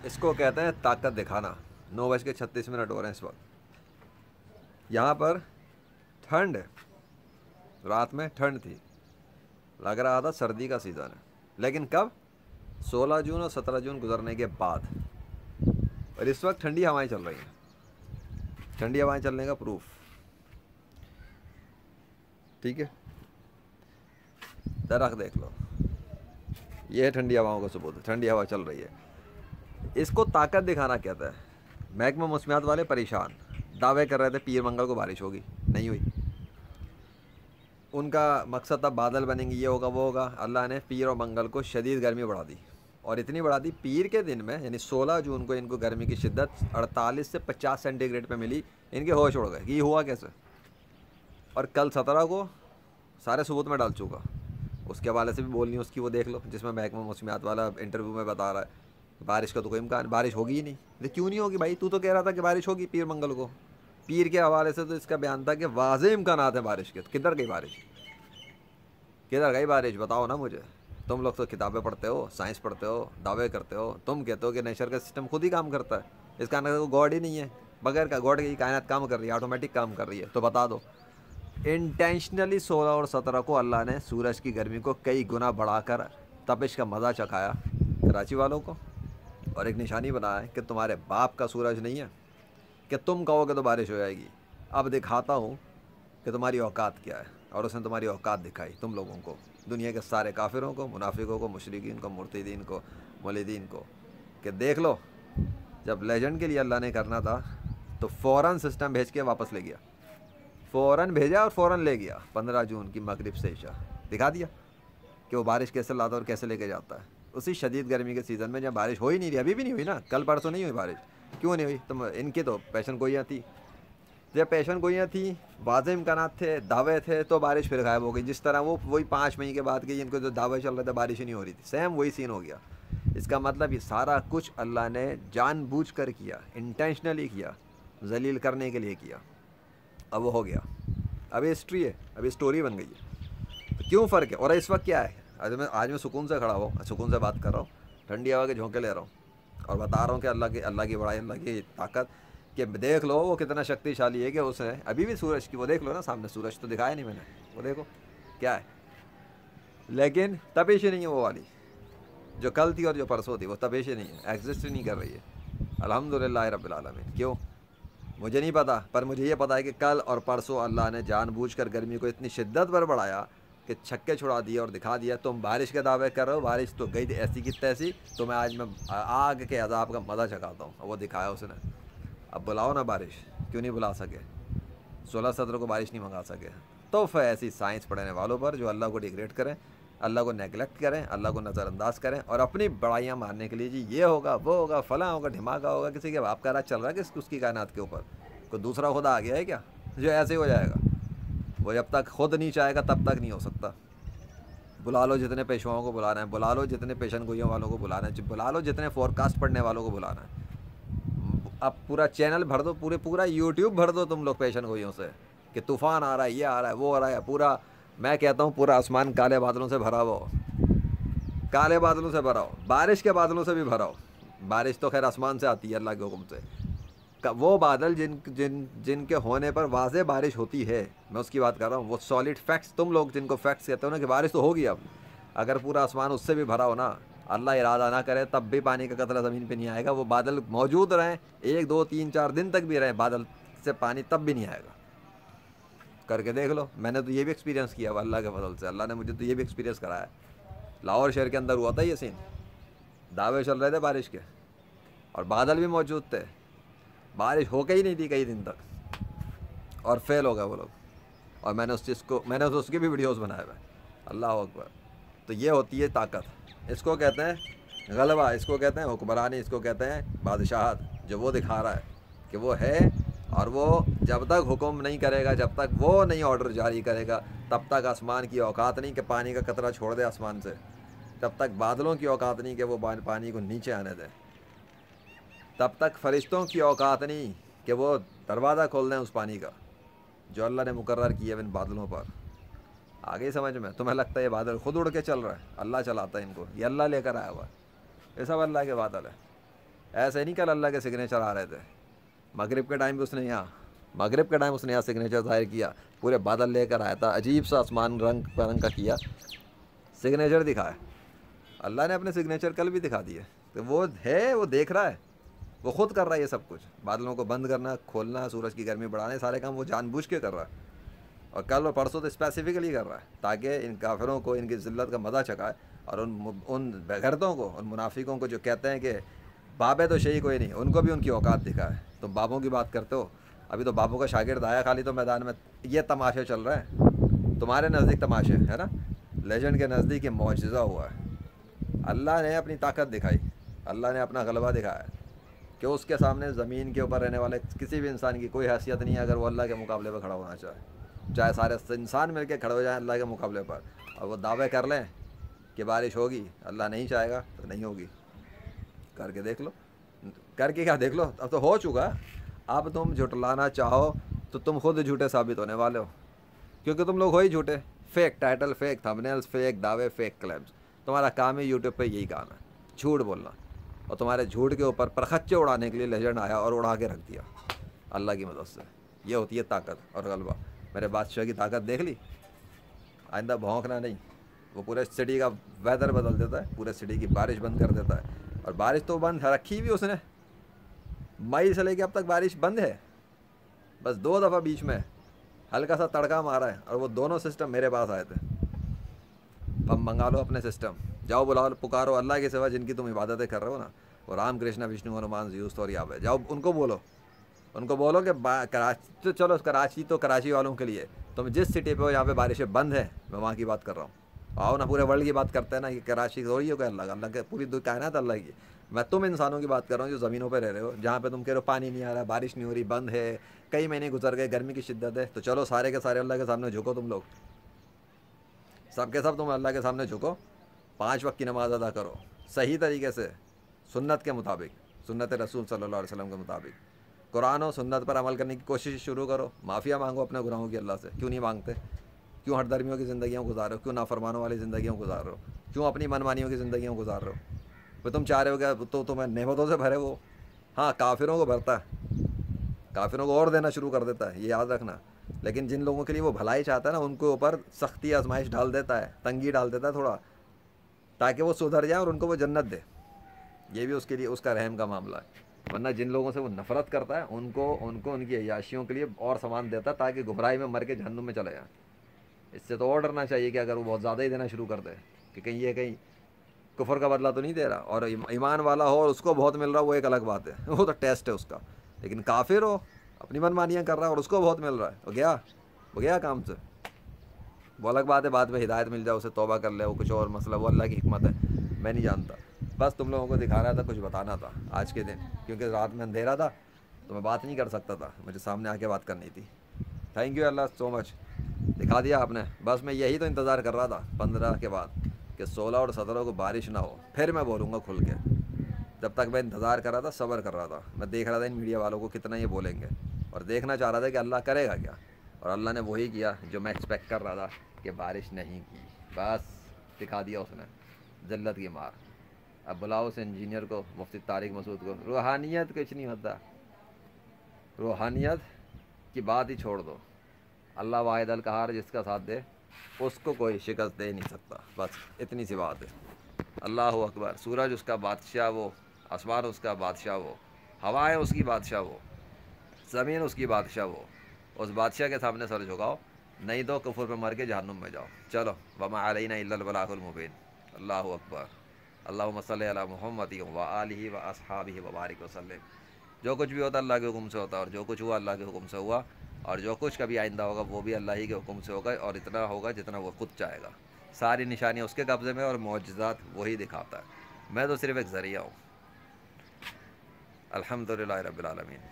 اس کو کہتے ہیں طاقت دکھانا. 9:36 ہو رہے ہیں اس وقت. یہاں پر ٹھنڈ ہے, رات میں ٹھنڈ تھی, لگ رہا تھا سردی کا سیزن ہے. لیکن کب؟ 16 جون اور 17 جون گزرنے کے بعد. اور اس وقت ٹھنڈی ہوائیں چل رہی ہیں. ٹھنڈی ہوائیں چلنے کا پروف, ٹھیک ہے, درخت دیکھ لو, یہ ہے ٹھنڈی ہواؤں کا ثبوت. ٹھنڈی ہوا چل رہی ہے. اس کو طاقت دکھانا کہتا ہے. محکمہ موسمیات والے پریشان, دعوے کر رہے تھے پیر منگل کو بارش ہوگی, نہیں ہوئی. ان کا مقصد تھا بادل بنیں گے, یہ ہوگا وہ ہوگا. اللہ نے پیر اور منگل کو شدید گرمی بڑھا دی, اور اتنی بڑھا دی پیر کے دن میں, یعنی 16 جون کو ان کو گرمی کی شدت 48 سے 50 سینٹی گریڈ پہ ملی. ان کے ہوش اڑ گئے کہ یہ ہوا کیسے. اور کل 17 کو سارے ثبوت میں ڈال چکا. اس کے حوالے سے بھی بولنی اس کی, وہ دیکھ لو, جس میں محکمہ موسمیات والا انٹرویو میں بتا رہا ہے بارش کا تو کوئی امکان, بارش ہوگی ہی نہیں. لیکن کیوں نہیں ہوگی بھائی, تو کہہ رہا تھا کہ بارش ہوگی پیر منگل کو. پیر کے حوالے سے تو اس کا بیان تھا کہ واضح امکانات ہیں بارش کے. کدھر گئی بارش, کدھر گئی بارش, بتاؤ نا مجھے. تم لوگ تو کتابیں پڑھتے ہو, سائنس پڑھتے ہو, دعوے کرتے ہو, تم کہتے ہو کہ نیچر کا سسٹم خود ہی کام کرتا ہے, اس کا کوئی گاڈ ہی نہیں ہے. بغیر کا گاڈ کی کائنات کام کر رہی ہے, آٹومیٹک کام کر رہی ہے. تو بتا دو, انٹینشنلی 16 اور 17 کو اللہ نے سورج کی گرمی کو کئی گنا بڑھا کر تپش کا مزہ چکھایا کراچی والوں کو, اور ایک نشانی بنایا ہے کہ تمہارے باپ کا سورج نہیں ہے کہ تم کہو کہ تو بارش ہو جائے گی. اب دکھاتا ہوں کہ تمہاری اوقات کیا ہے. اور اس نے تمہاری اوقات دکھائی تم لوگوں کو, دنیا کے سارے کافروں کو, منافقوں کو, مشرکین کو, مرتدین کو, ملحدین کو, کہ دیکھ لو جب لیجنڈ کے لیے اللہ نے کرنا تھا تو فوراً سسٹم بھیج کے واپس لے گیا. فوراً بھیجا اور فوراً لے گیا. 15 جون کی مغرب سے عشاء دکھا دیا کہ وہ بارش کیسے لاتا اور کیسے لے کے جاتا ہے. اسی شدید گرمی کے سیزن میں جب بارش ہو ہی نہیں رہی, ابھی بھی نہیں ہوئی نا, کل پرسوں نہیں ہوئی بارش. کیوں نہیں ہوئی؟ تم ان کی تو پیشن گوئیاں تھیں. جب پیشن گوئیاں تھیں, واضح امکانات تھے, دعوے تھے, تو بارش پھر غائب ہو گئی. جس طرح وہ وہی 5 مئی کے بعد کے ان کو جو دعوے چل رہے تھے بارش ہی نہیں ہو رہی تھی, سیم وہی سین ہو گیا. اس کا مطلب یہ سارا کچھ اللہ نے جان بوجھ کر کیا, انٹینشنلی کیا, ذلیل کرنے کے لیے کیا. اب وہ ہو گیا. ابھی ہسٹری ہے, ابھی اسٹوری بن گئی ہے. تو کیوں فرق ہے؟ اور اس وقت کیا ہے, آج میں سکون سے کھڑا ہوں, سکون سے بات کر رہا ہوں, ٹھنڈی ہوا کے جھونکے لے رہا ہوں, اور بتا رہا ہوں کہ اللہ کی بڑائی, اللہ کی طاقت, کہ دیکھ لو وہ کتنا شکتی شالی ہے. کہ اس نے ابھی بھی سورج کی, وہ دیکھ لو نا سامنے, سورج تو دکھایا نہیں میں نے, وہ دیکھو کیا ہے. لیکن تپش ہی نہیں ہے وہ والی جو کل تھی اور جو پرسوں تھی, وہ تپش ہی نہیں ہے, ایگزسٹ ہی نہیں کر رہی ہے. الحمدللہ رب العالمین. کیوں مجھے نہیں پتا, پر مجھے یہ پتا ہے کہ کل اور پرسوں اللہ نے جان بوجھ کر گرمی کو اتنی شدت پر بڑھایا کہ چھکے چھڑا دیا اور دکھا دیا. تم بارش کے دعوے کر رہے ہو, بارش تو گئی ایسی کی تیسی. تو میں آج آگ کے عذاب کا مزہ چکھاتا ہوں, وہ دکھایا اس نے. اب بلاؤ نا بارش, کیوں نہیں بلا سکے؟ 16-17 کو بارش نہیں منگا سکے. تو پھر ایسی سائنس پڑھنے والوں پر جو اللہ کو ڈیگریڈ کریں, اللہ کو نیگلیکٹ کریں, اللہ کو نظر انداز کریں, اور اپنی بڑائیاں مارنے کے لیے جی یہ ہوگا, وہ ہوگا, فلاں ہوگا, دھماکہ ہوگا. کسی کے باپ کا راج چل رہا ہے کہ اس کی کائنات کے اوپر کوئی دوسرا خدا آ گیا ہے کیا جو ایسے ہی ہو جائے گا؟ وہ جب تک خود نہیں چاہے گا تب تک نہیں ہو سکتا. بلا لو جتنے پیشواؤں کو بلانا ہے, بلا لو جتنے پیشن گوئیوں والوں کو بلانا ہے, بلا لو جتنے فور کاسٹ پڑھنے والوں کو بلانا ہے. اب پورا چینل بھر دو, پورا یوٹیوب بھر دو تم لوگ پیشن گوئیوں سے, کہ طوفان آ رہا ہے, یہ آ رہا ہے, وہ آ رہا ہے. پورا میں کہتا ہوں پورا آسمان کالے بادلوں سے بھرا ہو, کالے بادلوں سے بھرا ہو, بارش کے بادلوں سے بھی بھرا ہو. بارش تو خیر آسمان سے آتی ہے اللہ کے حکم سے. وہ بادل جن کے ہونے پر واضح بارش ہوتی ہے, میں اس کی بات کر رہا ہوں. وہ سالڈ فیکٹس, تم لوگ جن کو فیکٹس کہتے ہو نا کہ بارش تو ہوگی, اب اگر پورا آسمان اس سے بھی بھرا ہو نا, اللہ ارادہ نہ کرے تب بھی پانی کا قطرہ زمین پہ نہیں آئے گا. وہ بادل موجود رہیں 1 2 3 4 دن تک بھی رہے بادل سے پانی, تب بھی نہیں آئے گا. کر کے دیکھ لو. میں نے تو یہ بھی ایکسپیرینس کیا ہوا اللہ کے فضل سے. اللہ نے مجھے تو یہ بھی ایکسپیرینس کرایا. لاہور شہر کے اندر ہوا تھا یہ سین, دعوے چل رہے تھے بارش کے اور بادل بھی موجود تھے, بارش ہو کے ہی نہیں تھی کئی دن تک, اور فیل ہو گئے وہ لوگ. اور میں نے اس چیز کو, میں نے تو اس کی بھی ویڈیوز بنائے ہوئے. اللہ اکبر. تو یہ ہوتی ہے طاقت. اس کو کہتے ہیں غلبہ, اس کو کہتے ہیں حکمرانی, اس کو کہتے ہیں بادشاہت. جو وہ دکھا رہا ہے کہ وہ ہے, اور وہ جب تک حکم نہیں کرے گا, جب تک وہ نہیں آرڈر جاری کرے گا, تب تک آسمان کی اوقات نہیں کہ پانی کا قطرہ چھوڑ دے آسمان سے. تب تک بادلوں کی اوقات نہیں کہ وہ پانی کو نیچے آنے دیں. تب تک فرشتوں کی اوقات نہیں کہ وہ دروازہ کھول دیں اس پانی کا جو اللہ نے مقرر کیا ہے ان بادلوں پر. آگے سمجھ میں؟ تمہیں لگتا ہے یہ بادل خود اڑ کے چل رہا ہے؟ اللہ چلاتا ہے ان کو, یہ اللہ لے کر آیا ہوا ہے, یہ سب اللہ کے بادل ہے. ایسے نہیں کل اللہ کے سگنیچر آ رہے تھے، مغرب کے ٹائم بھی اس نے یہاں سگنیچر ظاہر کیا، پورے بادل لے کر آیا تھا، عجیب سا آسمان رنگ برنگ کا کیا، سگنیچر دکھایا اللہ نے، اپنے سگنیچر کل بھی دکھا دیے. تو وہ ہے، وہ دیکھ رہا ہے، وہ خود کر رہا ہے یہ سب کچھ، بادلوں کو بند کرنا، کھولنا، سورج کی گرمی بڑھانے، سارے کام وہ جان بوجھ کے کر رہا ہے. اور کل اور پرسوں تو اسپیسیفکلی کر رہا ہے تاکہ ان کافروں کو ان کی ذلت کا مزہ چکھائے، اور ان بغیرتوں کو، ان منافقوں کو جو کہتے ہیں کہ باب ہے تو شہی کوئی نہیں، ان کو بھی ان کی اوقات دکھائے. تم بابوں کی بات کرتے ہو، ابھی تو بابوں کا شاگرد آیا خالی تو میدان میں، یہ تماشے چل رہے ہیں تمہارے نزدیک، تماشے ہے نا، لیجنڈ کے نزدیک یہ معجزہ ہوا ہے. اللہ نے اپنی طاقت دکھائی، اللہ نے اپنا غلبہ دکھایا کہ اس کے سامنے زمین کے اوپر رہنے والے کسی بھی انسان کی کوئی حیثیت نہیں ہے اگر وہ اللہ کے مقابلے پہ کھڑا ہونا چاہے. چاہے سارے انسان مل کے کھڑے ہو جائیں اللہ کے مقابلے پر، اور وہ دعوے کر لیں کہ بارش ہوگی، اللہ نہیں چاہے گا تو نہیں ہوگی. کر کے دیکھ لو، کر کے کیا دیکھ لو، اب تو ہو چکا. اب تم جھٹلانا چاہو تو تم خود جھوٹے ثابت ہونے والے ہو، کیونکہ تم لوگ ہو ہی جھوٹے. فیک ٹائٹل، فیک تھمبنیلز، فیک دعوے، فیک کلیمز، تمہارا کام ہے یوٹیوب پہ یہی کام ہے، جھوٹ بولنا. اور تمہارے جھوٹ کے اوپر پرخچے اڑانے کے لیے لیجنڈ آیا اور اڑا کے رکھ دیا اللہ کی مدد سے. یہ ہوتی ہے طاقت اور غلبہ. میرے بادشاہ کی طاقت دیکھ لی، آئندہ بھونکنا نہیں. وہ پورے سٹی کا ویدر بدل دیتا ہے، پورے سٹی کی بارش بند کر دیتا ہے. اور بارش تو بند رکھی بھی اس نے، مئی سے لے کے اب تک بارش بند ہے. بس 2 دفعہ بیچ میں ہلکا سا تڑکا مارا ہے، اور وہ دونوں سسٹم میرے پاس آئے تھے. اب منگا لو اپنے سسٹم، جاؤ بلاؤ، پکارو اللہ کے سوا جن کی تم عبادتیں کر رہے ہو نا، وہ رام کرشنا وشنو ہنومان زیوس اور یاوے، جاؤ ان کو بولو، ان کو بولو کہ کراچی تو چلو، کراچی تو کراچی والوں کے لیے، تم جس سٹی پہ ہو جہاں پہ بارشیں بند ہیں میں وہاں کی بات کر رہا ہوں. آؤ نا، پورے ورلڈ کی بات کرتے ہیں نا کہ کراچی ہو رہی ہو کہ اللہ کے پوری کائنات اللہ کی. میں تم انسانوں کی بات کر رہا ہوں جو زمینوں پہ رہ رہے ہو، جہاں پہ تم کہہ رہے ہو پانی نہیں آ رہا، بارش نہیں ہو رہی، بند ہے، کئی مہینے گزر گئے، گرمی کی شدت ہے. تو چلو سارے کے سارے اللہ کے سامنے جھکو، تم لوگ سب کے سب تم اللہ کے سامنے جھکو، 5 وقت کی نماز ادا کرو صحیح طریقے سے، سنت کے مطابق، سنت رسول صلی اللہ علیہ وسلم کے مطابق. قرآن و سنت پر عمل کرنے کی کوشش شروع کرو. معافیا مانگو اپنے گناہوں کی اللہ سے. کیوں نہیں مانگتے؟ کیوں ہٹ درمیوں کی زندگیاں گزار رہے ہو؟ کیوں نافرمانوں والی زندگیوں گزار رہے ہو؟ کیوں اپنی منمانیوں کی زندگیوں گزار رہے ہو؟ پھر تم چاہ رہے ہو کہ تو تمہیں نعمتوں سے بھرے وہ. ہاں کافروں کو بھرتا ہے، کافروں کو اور دینا شروع کر دیتا ہے، یہ یاد رکھنا. لیکن جن لوگوں کے لیے وہ بھلائی چاہتا ہے نا، ان کے اوپر سختی آزمائش ڈال دیتا ہے، تنگی ڈال دیتا ہے تھوڑا، تاکہ وہ سدھر جائیں اور ان کو وہ جنت دے. یہ بھی اس کے لیے اس کا رحم کا معاملہ ہے. ورنہ جن لوگوں سے وہ نفرت کرتا ہے ان کی عیاشیوں کے لیے اور سامان دیتا ہے تاکہ گمراہی میں مر کے جہنم میں چلے جائیں. اس سے تو اور ڈرنا چاہیے کہ اگر وہ بہت زیادہ ہی دینا شروع کر دے کہ کہیں کفر کا بدلہ تو نہیں دے رہا. اور ایمان والا ہو اور اس کو بہت مل رہا وہ ایک الگ بات ہے، وہ تو ٹیسٹ ہے اس کا. لیکن کافر ہو، اپنی منمانیاں کر رہا ہے اور اس کو بہت مل رہا ہے، وہ گیا کام سے. وہ الگ بات ہے، بعد میں ہدایت مل جائے اسے توبہ کر لے، وہ کچھ اور مسئلہ، وہ اللہ کی حکمت ہے، میں نہیں جانتا. بس تم لوگوں کو دکھانا تھا، کچھ بتانا تھا آج کے دن، کیونکہ رات میں اندھیرا تھا تو میں بات نہیں کر سکتا تھا، مجھے سامنے آ کے بات کرنی تھی. تھینک یو اللہ سو مچ، دکھا دیا آپ نے. بس میں یہی تو انتظار کر رہا تھا 15 کے بعد کہ 16 اور 17 کو بارش نہ ہو، پھر میں بولوں گا کھل کے. جب تک میں انتظار کر رہا تھا، صبر کر رہا تھا، میں دیکھ رہا تھا ان میڈیا والوں کو کتنا یہ بولیں گے، اور دیکھنا چاہ رہا تھا کہ اللہ کرے گا کیا. اور اللہ نے وہی کیا جو میں ایکسپیکٹ کر رہا تھا کہ بارش نہیں کی. بس دکھا دیا اس نے ذلت کی مار. اب بلاؤ اس انجینئر کو، مفتی طارق مسعود کو. روحانیت کچھ نہیں ہوتا، روحانیت کی بات ہی چھوڑ دو. اللہ واحد القہار جس کا ساتھ دے اس کو کوئی شکست دے نہیں سکتا. بس اتنی سی بات ہے. اللہ اکبر. سورج اس کا بادشاہ وہ، آسمان اس کا بادشاہ وہ، ہوائیں اس کی بادشاہ وہ، زمین اس کی بادشاہ وہ. اس بادشاہ کے سامنے سر جھکاؤ، نہیں تو کفر پہ مر کے جہنم میں جاؤ. چلو وما علینا الا البلاغ المبین. اللہ اکبر. اللہم صلی علی محمد و آلہ و اصحابہ وبارک وسلم. جو کچھ بھی ہوتا اللہ کے حکم سے ہوتا، اور جو کچھ ہوا اللہ کے حکم سے ہوا، اور جو کچھ کبھی آئندہ ہوگا وہ بھی اللہ ہی کے حکم سے ہوگا، اور اتنا ہوگا جتنا وہ خود چاہے گا. ساری نشانیاں اس کے قبضے میں، اور معجزات وہی دکھاتا ہے. میں تو صرف ایک ذریعہ ہوں. الحمدللہ رب العالمین.